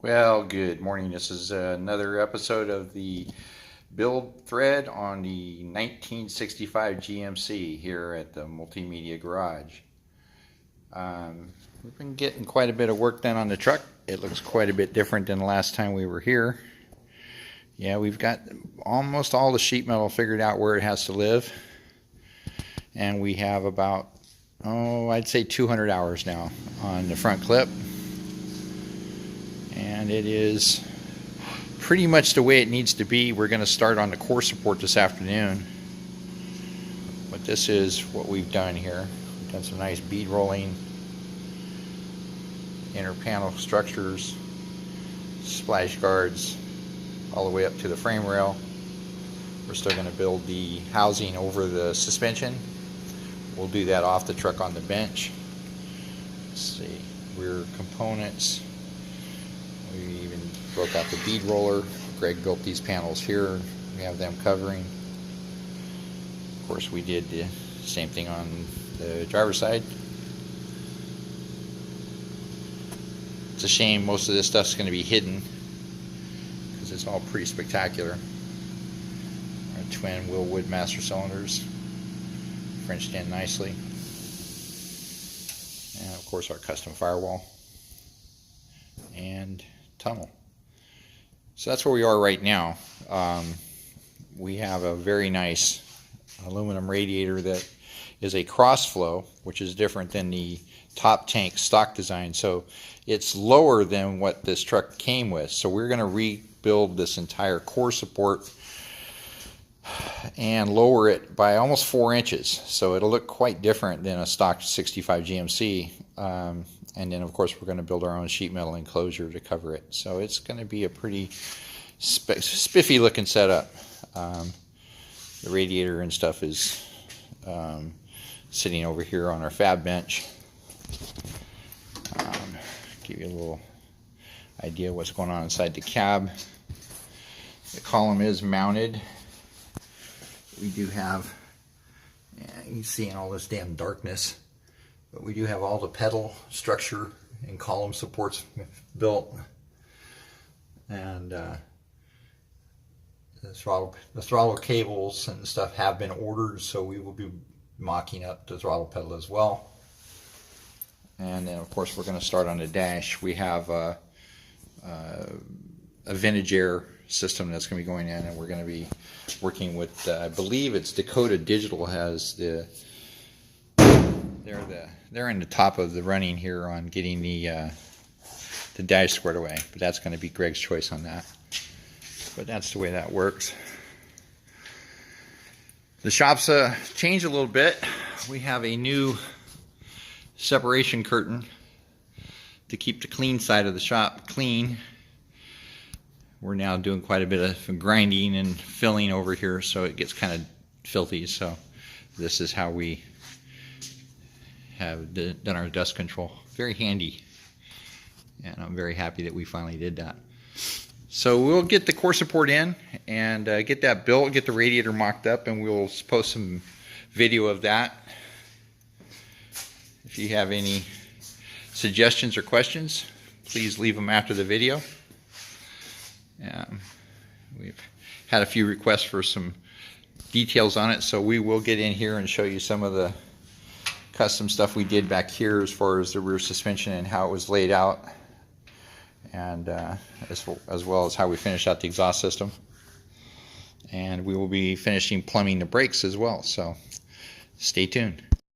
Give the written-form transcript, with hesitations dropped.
Well, good morning. This is another episode of the build thread on the 1965 GMC here at the Multimedia Garage. We've been getting quite a bit of work done on the truck. It looks quite a bit different than the last time we were here. Yeah, we've got almost all the sheet metal figured out where it has to live. And we have about, I'd say 200 hours now on the front clip. And it is pretty much the way it needs to be. We're going to start on the core support this afternoon. But this is what we've done here. We've done some nice bead rolling, inner panel structures, splash guards, all the way up to the frame rail. We're still going to build the housing over the suspension. We'll do that off the truck on the bench. Let's see, rear components. We even broke out the bead roller. Greg built these panels here. We have them covering. Of course, we did the same thing on the driver's side. It's a shame most of this stuff's going to be hidden because it's all pretty spectacular. Our twin Willwood master cylinders, Frenched in nicely. And of course, our custom firewall and tunnel. So that's where we are right now. We have a very nice aluminum radiator that is a cross flow, which is different than the top tank stock design. So it's lower than what this truck came with. So we're going to rebuild this entire core support and lower it by almost 4 inches. So it'll look quite different than a stock 65 GMC. And then of course we're going to build our own sheet metal enclosure to cover it. So it's going to be a pretty spiffy looking setup. The radiator and stuff is sitting over here on our fab bench. Give you a little idea of what's going on inside the cab. The column is mounted. We do have, you can see in all this damn darkness, but we do have all the pedal structure and column supports built, and the throttle cables and stuff have been ordered, so we will be mocking up the throttle pedal as well. And then of course we're going to start on the dash. We have a vintage air system that's going to be going in, and we're going to be working with I believe it's Dakota Digital has they're in the top of the running here on getting the dash squared away, but that's going to be Greg's choice on that. But that's the way that works. The shop's changed a little bit. We have a new separation curtain to keep the clean side of the shop clean. We're now doing quite a bit of grinding and filling over here, so it gets kind of filthy. So this is how we have done our dust control. Very handy, and I'm very happy that we finally did that. So we'll get the core support in and get that built, get the radiator mocked up, and we'll post some video of that. If you have any suggestions or questions, please leave them after the video. We've had a few requests for some details on it, so we will get in here and show you some of the custom stuff we did back here as far as the rear suspension and how it was laid out, and as well as how we finished out the exhaust system. And we will be finishing plumbing the brakes as well, so stay tuned.